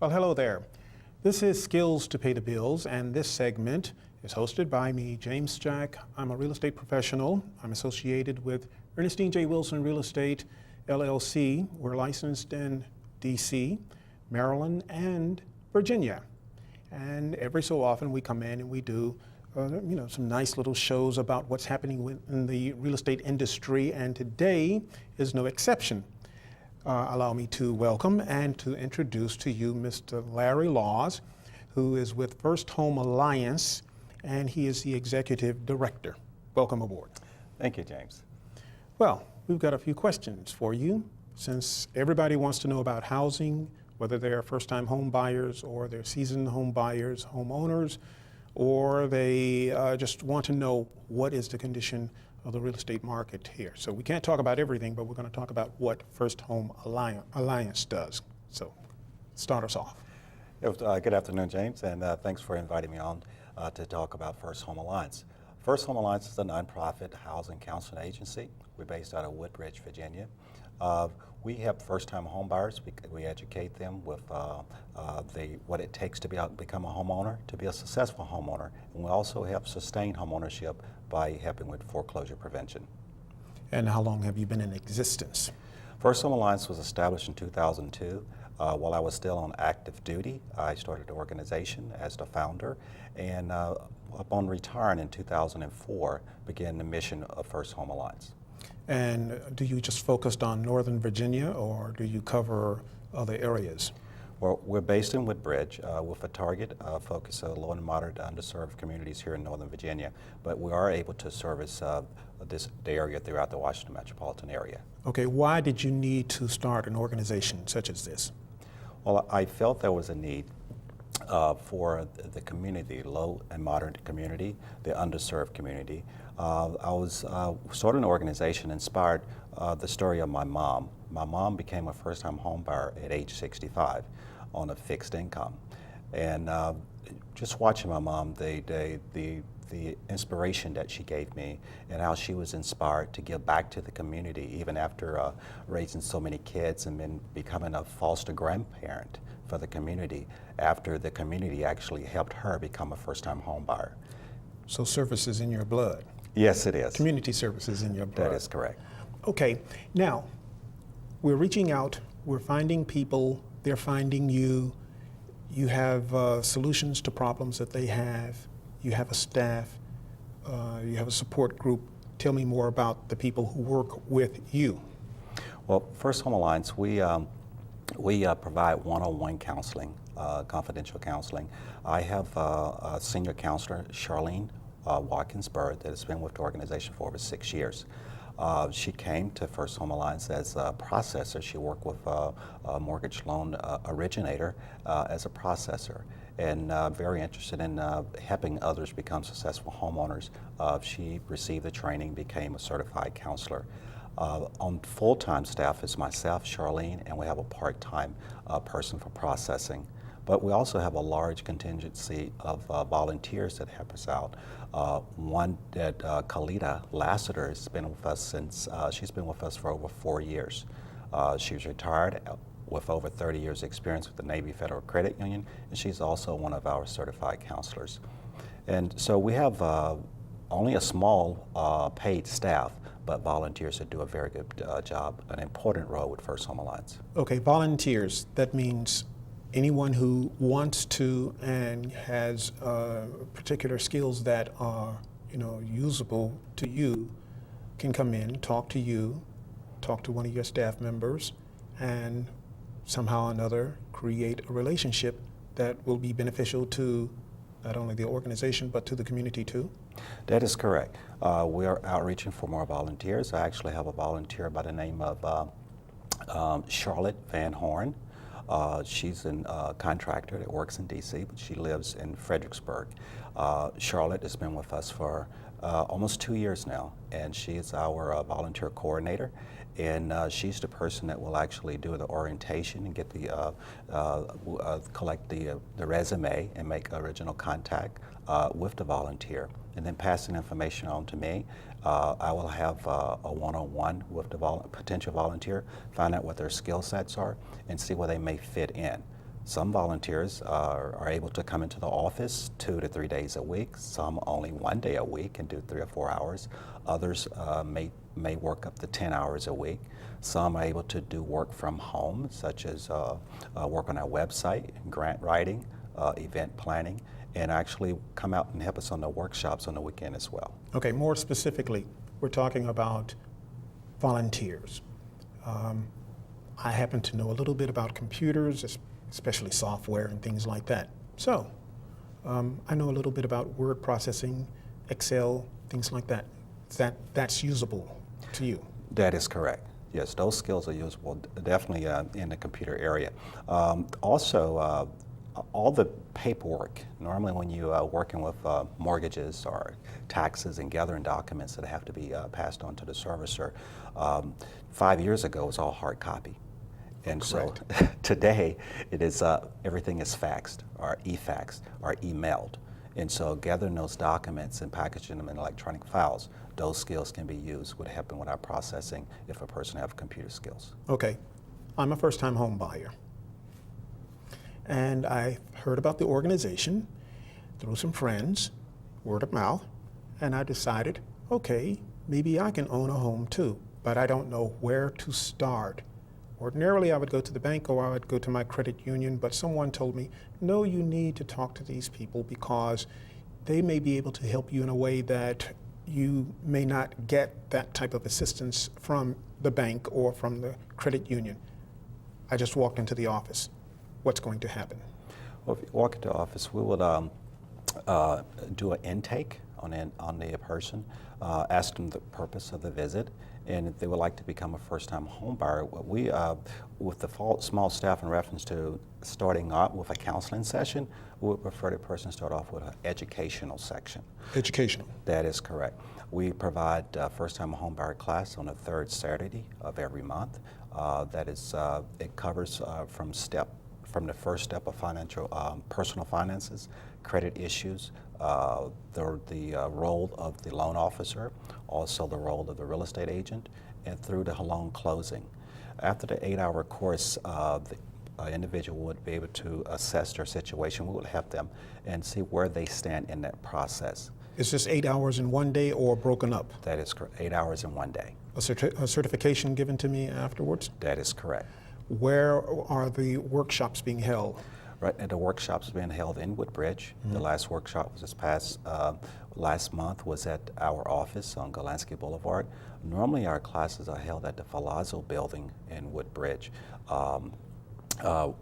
Well, hello there. This is Skills to Pay the Bills, and this segment is hosted by me, James Jack. I'm a real estate professional. I'm associated with Ernestine J. Wilson Real Estate, LLC. We're licensed in D.C., Maryland, and Virginia. And every so often we come in and we do some nice little shows about what's happening in the real estate industry, and today is no exception. Allow me to welcome and to introduce to you Mr. Larry Laws, who is with First Home Alliance, and he is the executive director. Welcome aboard. Thank you, James. Well, we've got a few questions for you, since everybody wants to know about housing, whether they're first-time home buyers or they're seasoned home buyers, homeowners, or they just want to know what is the condition of the real estate market here. So we can't talk about everything, but we're going to talk about what First Home Alliance does. So start us off. Good afternoon, James, and thanks for inviting me on to talk about First Home Alliance. First Home Alliance is a nonprofit housing counseling agency. We're based out of Woodbridge, Virginia. We help first-time home buyers. We educate them with what it takes to become a homeowner, to be a successful homeowner. And we also help sustain homeownership by helping with foreclosure prevention. And how long have you been in existence? First Home Alliance was established in 2002. While I was still on active duty, I started the organization as the founder, and upon retiring in 2004, began the mission of First Home Alliance. And do you just focus on Northern Virginia, or do you cover other areas? Well, we're based in Woodbridge with a target focus on low and moderate underserved communities here in Northern Virginia, but we are able to service the area throughout the Washington metropolitan area. Okay, why did you need to start an organization such as this? Well, I felt there was a need for the community, low and moderate community, the underserved community. I was starting an organization inspired the story of my mom. My mom became a first-time home buyer at age 65 on a fixed income. And just watching my mom, the inspiration that she gave me and how she was inspired to give back to the community even after raising so many kids and then becoming a foster grandparent for the community after the community actually helped her become a first-time home buyer. So service is in your blood? Yes, it is. Community service is in your blood? That is correct. Okay, now we're reaching out, we're finding people, they're finding you, you have solutions to problems that they have, you have a staff, you have a support group. Tell me more about the people who work with you. Well, First Home Alliance, we provide one-on-one counseling, confidential counseling. I have a senior counselor, Charlene Watkins-Bird, that has been with the organization for over 6 years. She came to First Home Alliance as a processor. She worked with a mortgage loan originator as a processor, and very interested in helping others become successful homeowners. She received the training, became a certified counselor. On full-time staff is myself, Charlene, and we have a part-time person for processing. But we also have a large contingency of volunteers that help us out. One that Kalita Lassiter has been with us since, she's been with us for over 4 years. She's retired with over 30 years experience with the Navy Federal Credit Union, and she's also one of our certified counselors. And so we have only a small paid staff, but volunteers that do a very good job, an important role with First Home Alliance. Okay, volunteers, that means anyone who wants to and has particular skills that are, usable to you can come in, talk to you, talk to one of your staff members, and somehow or another create a relationship that will be beneficial to not only the organization but to the community too? That is correct. We are outreaching for more volunteers. I actually have a volunteer by the name of Charlotte Van Horn. She's a contractor that works in D.C., but she lives in Fredericksburg. Charlotte has been with us for almost 2 years now, and she is our volunteer coordinator. And she's the person that will actually do the orientation and get the collect the resume and make original contact with the volunteer, and then passing information on to me. I will have a one-on-one with the potential volunteer, find out what their skill sets are, and see where they may fit in. Some volunteers are able to come into the office 2 to 3 days a week, some only 1 day a week and do 3 or 4 hours. Others may work up to 10 hours a week. Some are able to do work from home, such as work on our website, grant writing, event planning, and actually come out and help us on the workshops on the weekend as well. Okay, more specifically, we're talking about volunteers. I happen to know a little bit about computers, especially software and things like that. So, I know a little bit about word processing, Excel, things like that. That's usable to you. That is correct. Yes, those skills are usable definitely in the computer area. Also, all the paperwork, normally when you are working with mortgages or taxes and gathering documents that have to be passed on to the servicer, 5 years ago it was all hard copy. And Correct. so today it is everything is faxed or e-faxed or emailed. And so gathering those documents and packaging them in electronic files, those skills can be used with helping with our processing if a person has computer skills. Okay, I'm a first-time home buyer. And I heard about the organization through some friends, word of mouth, and I decided, okay, maybe I can own a home too, but I don't know where to start. Ordinarily, I would go to the bank or I would go to my credit union, but someone told me, no, you need to talk to these people because they may be able to help you in a way that you may not get that type of assistance from the bank or from the credit union. I just walked into the office. What's going to happen? Well, if you walk into the office, we would do an intake on the person, ask them the purpose of the visit, and if they would like to become a first-time home buyer, we, with the small staff in reference to starting out with a counseling session, we would prefer the person start off with an educational section. Educational. That is correct. We provide first-time home buyer class on the third Saturday of every month. That is, it covers from the first step of personal finances, credit issues, the role of the loan officer, also the role of the real estate agent, and through the loan closing. After the 8-hour course, the individual would be able to assess their situation. We would help them and see where they stand in that process. Is this 8 hours in one day or broken up? That is correct. 8 hours in one day. A certification given to me afterwards? That is correct. Where are the workshops being held? Right, and the workshops are being held in Woodbridge. The last workshop was last month was at our office on Golansky Boulevard. Normally our classes are held at the Palazzo building in Woodbridge on a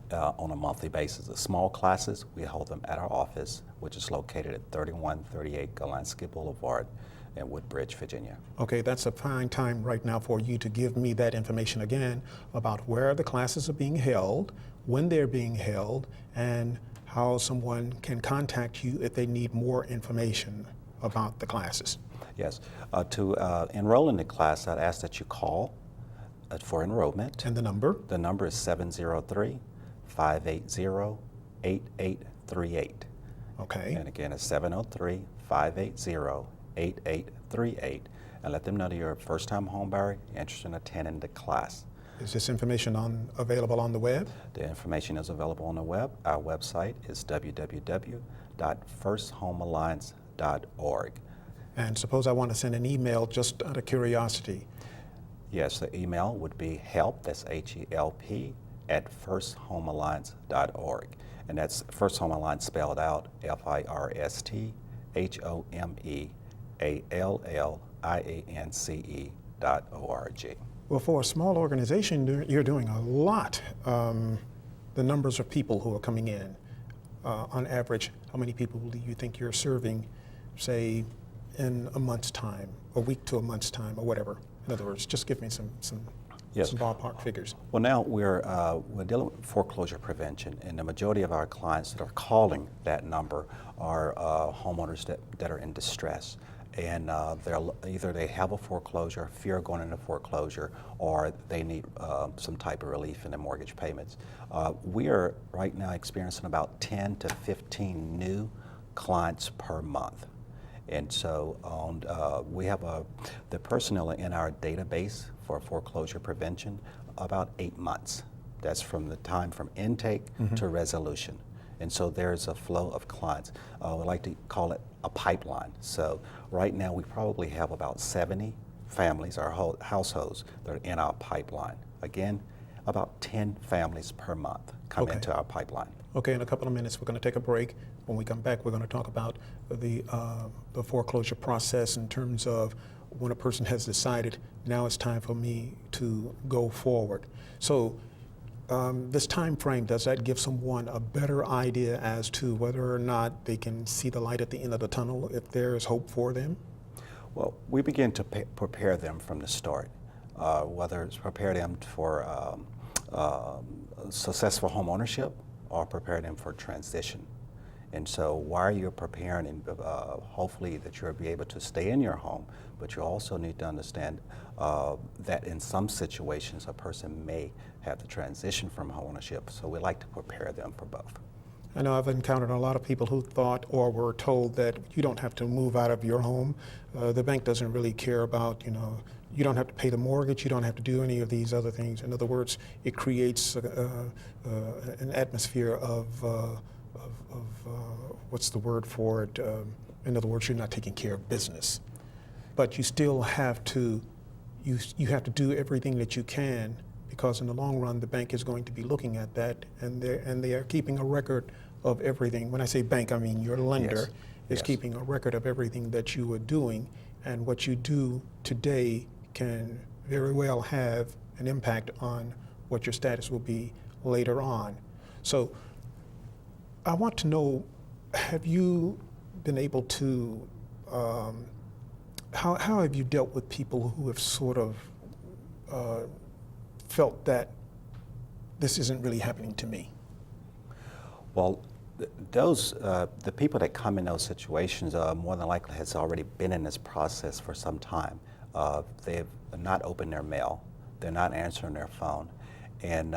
monthly basis. The small classes, we hold them at our office, which is located at 3138 Golansky Boulevard in Woodbridge, Virginia. Okay, that's a fine time right now for you to give me that information again about where the classes are being held, when they're being held, and how someone can contact you if they need more information about the classes. Yes. To enroll in the class, I'd ask that you call for enrollment. And the number? The number is 703-580-8838. Okay. And again, it's 703-580-8838. And let them know that you're a first-time home buyer interested in attending the class. Is this information available on the web? The information is available on the web. Our website is www.firsthomealliance.org. And suppose I want to send an email just out of curiosity. Yes, the email would be help, that's HELP, at firsthomealliance.org. And that's First Home Alliance spelled out FIRSTHOMEALLIANCE.org. Well, for a small organization, you're doing a lot. The numbers of people who are coming in, on average, how many people do you think you're serving, say, in a month's time, a week to a month's time, or whatever? In other words, just give me some Yes. ballpark figures. Well, now we're dealing with foreclosure prevention, and the majority of our clients that are calling that number are homeowners that are in distress. And either they have a foreclosure, fear of going into foreclosure, or they need some type of relief in their mortgage payments. We are right now experiencing about 10 to 15 new clients per month. And so we have the personnel in our database for foreclosure prevention about 8 months. That's from the time from intake to resolution. And so there's a flow of clients. We like to call it a pipeline. So right now we probably have about 70 families or households that are in our pipeline. Again, about 10 families per month come into our pipeline. Okay, in a couple of minutes, we're going to take a break. When we come back, we're going to talk about the foreclosure process in terms of when a person has decided, now it's time for me to go forward. So this time frame, does that give someone a better idea as to whether or not they can see the light at the end of the tunnel, if there is hope for them? Well, we begin to prepare them from the start, whether it's prepare them for successful home ownership or prepare them for transition. And so while you're preparing, and hopefully that you'll be able to stay in your home, but you also need to understand that in some situations a person may have to transition from home ownership. So we like to prepare them for both. I know I've encountered a lot of people who thought or were told that you don't have to move out of your home. The bank doesn't really care about, you don't have to pay the mortgage, you don't have to do any of these other things. In other words, it creates an atmosphere of what's the word for it? In other words, you're not taking care of business. But you still have to, you have to do everything that you can, because in the long run, the bank is going to be looking at that, and they are keeping a record of everything. When I say bank, I mean your lender is keeping a record of everything that you are doing, and what you do today can very well have an impact on what your status will be later on. So I want to know, have you been able to, how have you dealt with people who have sort of felt that this isn't really happening to me? Well, the people that come in those situations more than likely has already been in this process for some time. They've not opened their mail, they're not answering their phone, and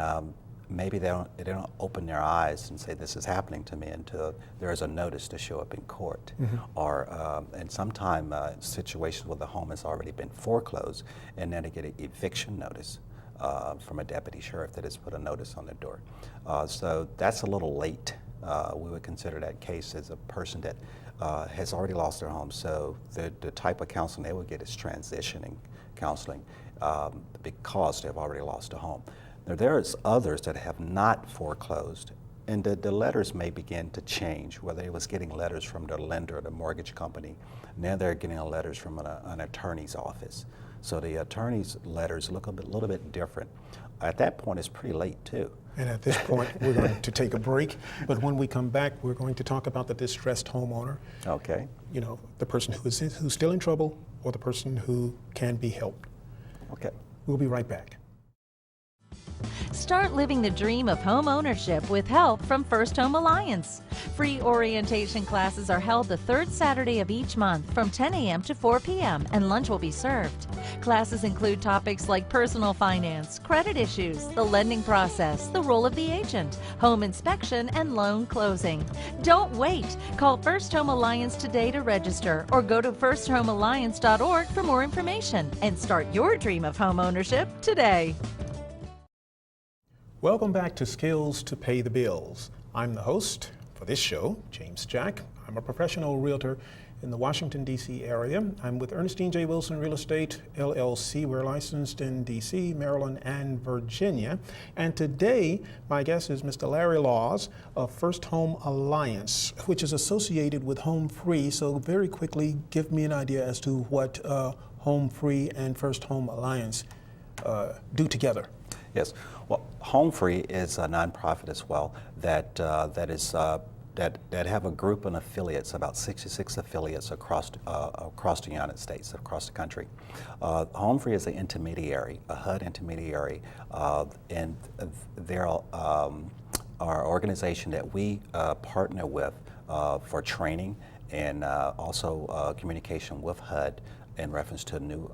maybe they don't open their eyes and say, this is happening to me, until there is a notice to show up in court. Or and sometimes situations where the home has already been foreclosed, and then they get an eviction notice from a deputy sheriff that has put a notice on the door. So that's a little late. We would consider that case as a person that has already lost their home. So the type of counseling they would get is transitioning counseling because they've already lost a home. Now, there's others that have not foreclosed, and the letters may begin to change, whether it was getting letters from the lender or the mortgage company. Now they're getting letters from an attorney's office. So the attorney's letters look a little bit different. At that point, it's pretty late too. And at this point, we're going to take a break. But when we come back, we're going to talk about the distressed homeowner. Okay. The person who's still in trouble, or the person who can be helped. Okay. We'll be right back. Start living the dream of home ownership with help from First Home Alliance. Free orientation classes are held the third Saturday of each month from 10 a.m. to 4 p.m. and lunch will be served. Classes include topics like personal finance, credit issues, the lending process, the role of the agent, home inspection, and loan closing. Don't wait. Call First Home Alliance today to register, or go to firsthomealliance.org for more information and start your dream of home ownership today. Welcome back to Skills to Pay the Bills. I'm the host for this show, James Jack. I'm a professional realtor in the Washington, D.C. area. I'm with Ernestine J. Wilson Real Estate, LLC. We're licensed in D.C., Maryland, and Virginia. And today, my guest is Mr. Larry Laws of First Home Alliance, which is associated with Home Free. So very quickly, give me an idea as to what Home Free and First Home Alliance do together. Yes. Well, Home Free is a nonprofit as well that have a group of affiliates, about 66 affiliates across the United States, across the country. Home Free is an intermediary, a HUD intermediary, and they're our organization that we partner with for training and also communication with HUD in reference to new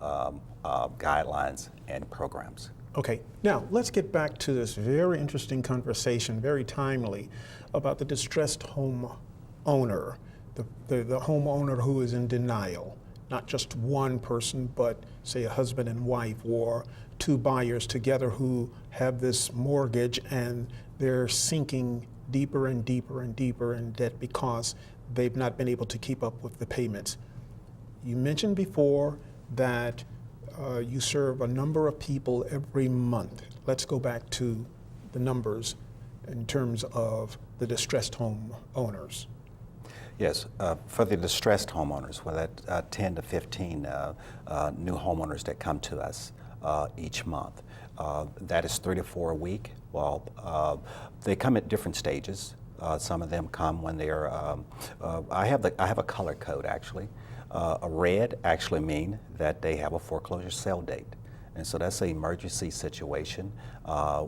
guidelines and programs. Okay, now let's get back to this very interesting conversation, very timely, about the distressed home owner, the homeowner who is in denial. not just one person, but say a husband and wife or two buyers together who have this mortgage and they're sinking deeper and deeper and deeper in debt because they've not been able to keep up with the payments. You mentioned before that you serve a number of people every month. Let's go back to the numbers in terms of the distressed home owners. Yes, for the distressed homeowners, well, that 10 to 15 new homeowners that come to us each month. That is 3 to 4 a week. Well, they come at different stages. Some of them come when they're. I have a color code actually. A red actually mean that they have a foreclosure sale date. And so that's an emergency situation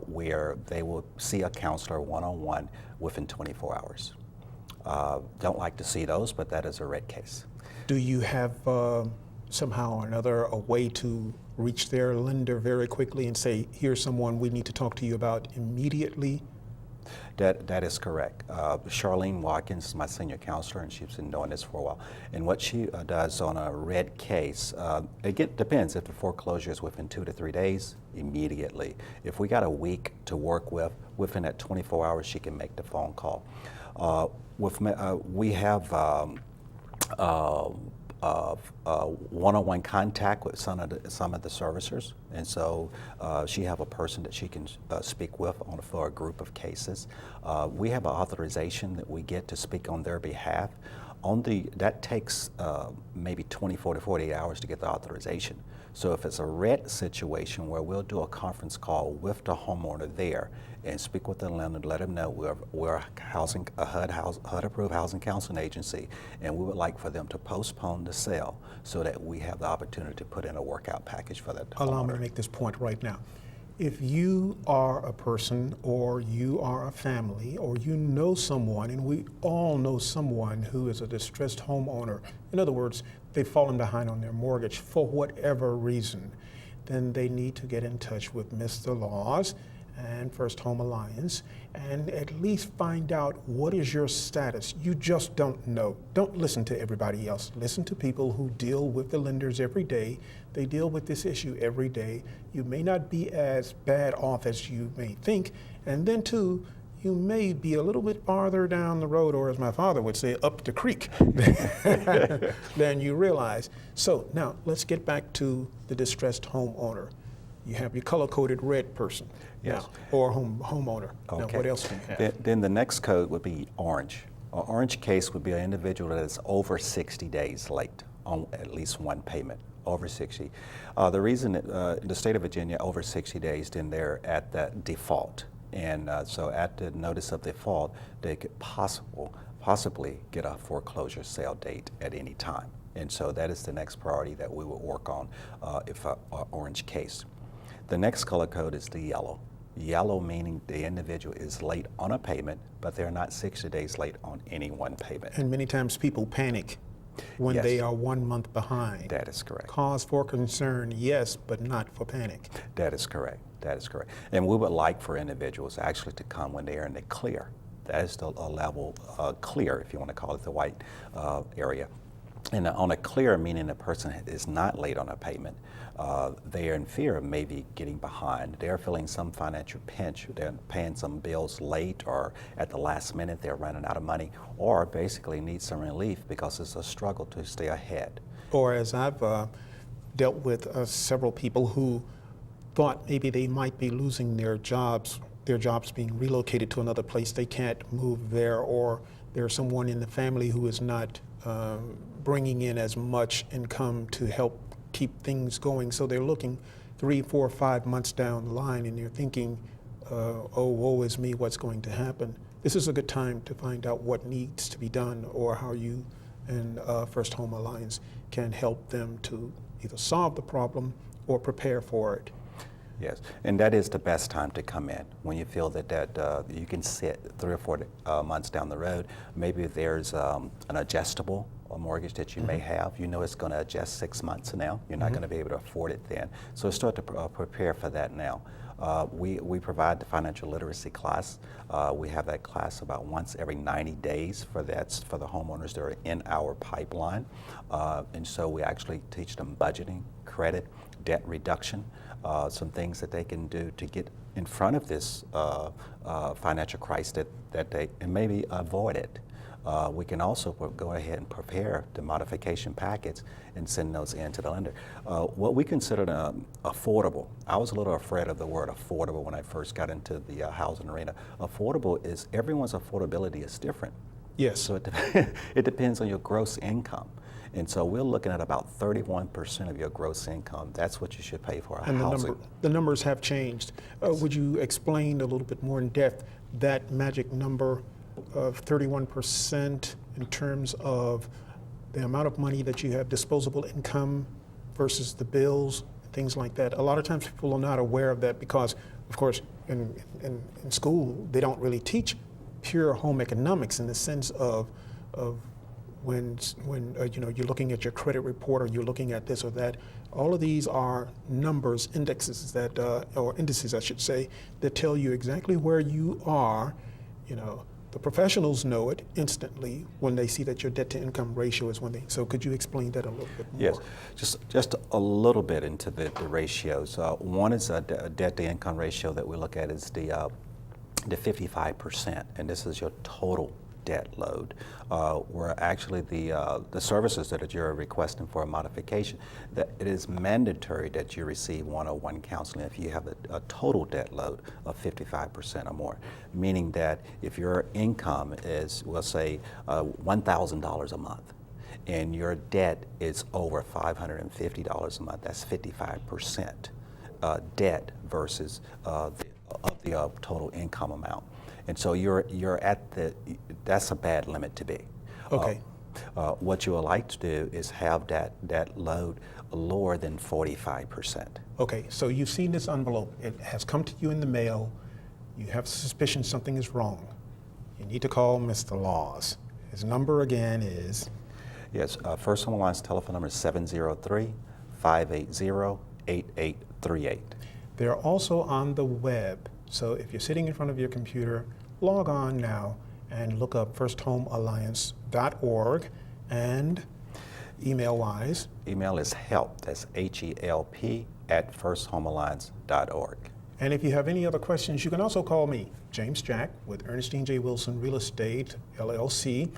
where they will see a counselor one-on-one within 24 hours. Don't like to see those, but that is a red case. Do you have somehow or another a way to reach their lender very quickly and say, here's someone we need to talk to you about immediately? That is correct. Charlene Watkins is my senior counselor, and she's been doing this for a while. And what she does on a red case, it depends. If the foreclosure is within 2 to 3 days, immediately. If we got a week to work with, within that 24 hours, she can make the phone call. We have one-on-one contact with some of the servicers, and so she have a person that she can speak with for a group of cases. We have an authorization that we get to speak on their behalf. That takes maybe 24 to 48 hours to get the authorization. So if it's a red situation where we'll do a conference call with the homeowner there and speak with the landlord, let them know we're a HUD-approved housing counseling agency, and we would like for them to postpone the sale so that we have the opportunity to put in a workout package for that homeowner. Allow me to make this point right now. If you are a person or you are a family or you know someone, and we all know someone who is a distressed homeowner, in other words, they've fallen behind on their mortgage for whatever reason, then they need to get in touch with Mr. Laws and First Home Alliance and at least find out what is your status. You just don't know. Don't listen to everybody else. Listen to people who deal with the lenders every day. They deal with this issue every day. You may not be as bad off as you may think. And then too, you may be a little bit farther down the road, or as my father would say, up the creek, than you realize. So now let's get back to the distressed homeowner. You have your color-coded red person, yes, now, or homeowner. Okay. Now, what else do you have? Then the next code would be orange. An orange case would be an individual that is over 60 days late on at least one payment. Over 60. The reason that, in the state of Virginia, over 60 days, then they're at that default. And so at the notice of default, they could possibly get a foreclosure sale date at any time. And so that is the next priority that we will work on if an orange case. The next color code is the yellow. Yellow meaning the individual is late on a payment, but they're not 60 days late on any one payment. And many times people panic when Yes. they are 1 month behind. That is correct. Cause for concern, yes, but not for panic. That is correct. That is correct. And we would like for individuals actually to come when they are in the clear. That is the level clear, if you want to call it the white area. And on a clear, meaning the person is not late on a payment, they are in fear of maybe getting behind. They're feeling some financial pinch. They're paying some bills late, or at the last minute they're running out of money, or basically need some relief because it's a struggle to stay ahead. Or as I've dealt with several people who thought maybe they might be losing their jobs being relocated to another place, they can't move there, or there's someone in the family who is not bringing in as much income to help keep things going. So they're looking 3, 4, 5 months down the line, and they're thinking, oh, woe is me, what's going to happen? This is a good time to find out what needs to be done, or how you and First Home Alliance can help them to either solve the problem or prepare for it. Yes, and that is the best time to come in when you feel that you can sit 3 or 4 months down the road. Maybe there's an adjustable a mortgage that you may have, you know it's going to adjust 6 months now. You're not going to be able to afford it then. So start to prepare for that now. We provide the financial literacy class. We have that class about once every 90 days for the homeowners that are in our pipeline. And so we actually teach them budgeting, credit, debt reduction, some things that they can do to get in front of this financial crisis that they, and maybe avoid it. We can also go ahead and prepare the modification packets and send those in to the lender. What we consider affordable, I was a little afraid of the word affordable when I first got into the housing arena. Affordable is, everyone's affordability is different. Yes. So it depends on your gross income. And so we're looking at about 31% of your gross income. That's what you should pay for a housing. The numbers have changed. Would you explain a little bit more in depth that magic number of 31% in terms of the amount of money that you have disposable income versus the bills, things like that? A lot of times people are not aware of that because, of course, in school, they don't really teach pure home economics in the sense of when you're looking at your credit report or you're looking at this or that. All of these are numbers, indexes that, or indices, I should say, that tell you exactly where you are. The professionals know it instantly when they see that your debt-to-income ratio is so could you explain that a little bit more? Yes, just a little bit into the ratios. One is a debt-to-income ratio that we look at is the 55%, and this is your total debt load, where actually the services that you're requesting for a modification, that it is mandatory that you receive 101 counseling if you have a total debt load of 55% or more, meaning that if your income is, we'll say, $1,000 a month, and your debt is over $550 a month, that's 55% debt versus the total income amount. And so you're at that's a bad limit to be. Okay. What you would like to do is have that load lower than 45%. Okay, so you've seen this envelope. It has come to you in the mail. You have suspicion something is wrong. You need to call Mr. Laws. His number again is? Yes, First Home Alliance telephone number is 703-580-8838. They're also on the web. So if you're sitting in front of your computer, log on now and look up firsthomealliance.org, and email-wise? Email is help, that's HELP, @firsthomealliance.org. And if you have any other questions, you can also call me, James Jack, with Ernestine J. Wilson Real Estate, LLC.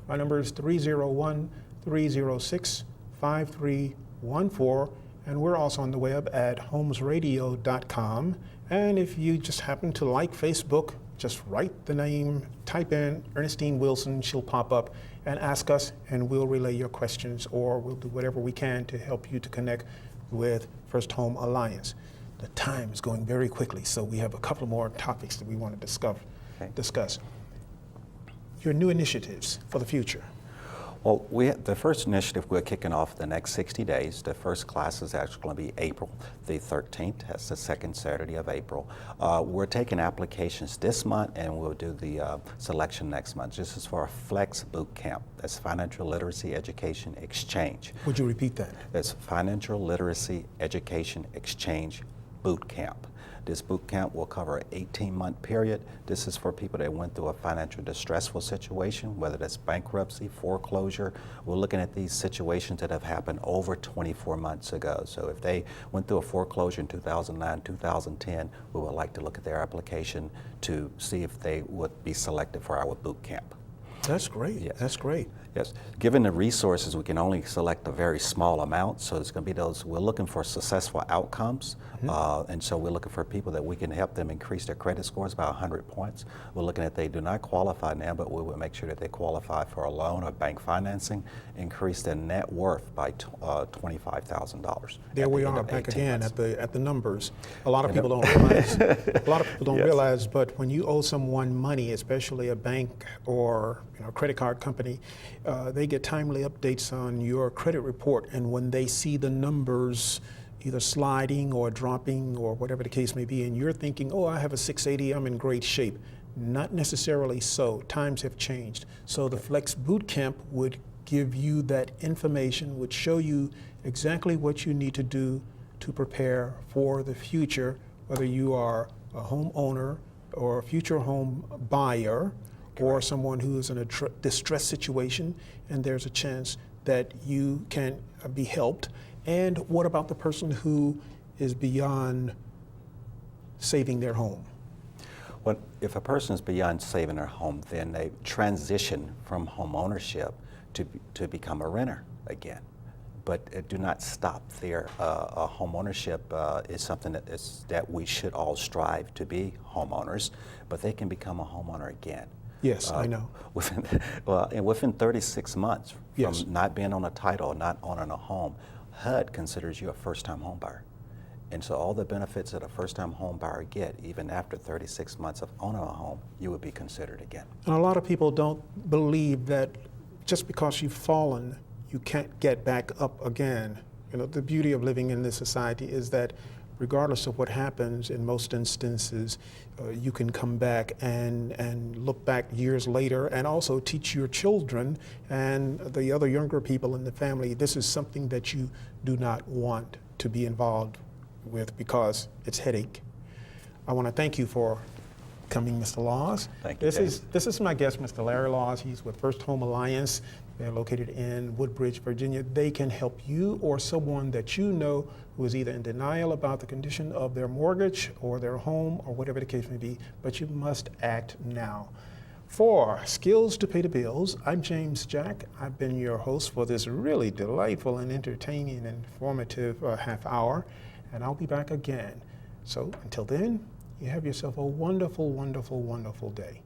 My number is 301-306-5314, and we're also on the web at homesradio.com. And if you just happen to like Facebook, just write the name, type in Ernestine Wilson, she'll pop up, and ask us, and we'll relay your questions, or we'll do whatever we can to help you to connect with First Home Alliance. The time is going very quickly, so we have a couple more topics that we want to discuss. Your new initiatives for the future. Well, the first initiative we're kicking off the next 60 days. The first class is actually going to be April the 13th. That's the second Saturday of April. We're taking applications this month, and we'll do the selection next month. This is for our Flex Boot Camp. That's Financial Literacy Education Exchange. Would you repeat that? That's Financial Literacy Education Exchange Boot Camp. This boot camp will cover an 18-month period. This is for people that went through a financial distressful situation, whether that's bankruptcy, foreclosure. We're looking at these situations that have happened over 24 months ago. So if they went through a foreclosure in 2009, 2010, we would like to look at their application to see if they would be selected for our boot camp. That's great. Yes. That's great. Yes. Given the resources, we can only select a very small amount, so it's going to be those, we're looking for successful outcomes, and so we're looking for people that we can help them increase their credit scores by 100 points. We're looking at they do not qualify now, but we will make sure that they qualify for a loan or bank financing, increase their net worth by $25,000. There we are back again at the numbers. A lot of people don't realize. A lot of people don't realize, but when you owe someone money, especially a bank or credit card company, they get timely updates on your credit report, and when they see the numbers either sliding or dropping or whatever the case may be, and you're thinking, oh, I have a 680, I'm in great shape. Not necessarily so. Times have changed. So the Flex Boot Camp would give you that information, would show you exactly what you need to do to prepare for the future, whether you are a homeowner or a future home buyer or someone who is in a distressed situation and there's a chance that you can be helped. And what about the person who is beyond saving their home? Well, if a person is beyond saving their home, then they transition from home ownership to become a renter again. But do not stop there. Home ownership is something that we should all strive to be homeowners, but they can become a homeowner again. Yes, I know. Within 36 months from Yes. not being on a title, not owning a home, HUD considers you a first-time home buyer. And so all the benefits that a first-time home buyer get, even after 36 months of owning a home, you would be considered again. And a lot of people don't believe that just because you've fallen, you can't get back up again. You know, the beauty of living in this society is that regardless of what happens, in most instances, you can come back and look back years later and also teach your children and the other younger people in the family, this is something that you do not want to be involved with because it's headache. I want to thank you for coming, Mr. Laws. Thank you, James. This is my guest, Mr. Larry Laws. He's with First Home Alliance. They're located in Woodbridge, Virginia. They can help you or someone that you know who is either in denial about the condition of their mortgage or their home or whatever the case may be, but you must act now. For Skills to Pay the Bills, I'm James Jack. I've been your host for this really delightful and entertaining and informative half hour, and I'll be back again. So until then, you have yourself a wonderful, wonderful, wonderful day.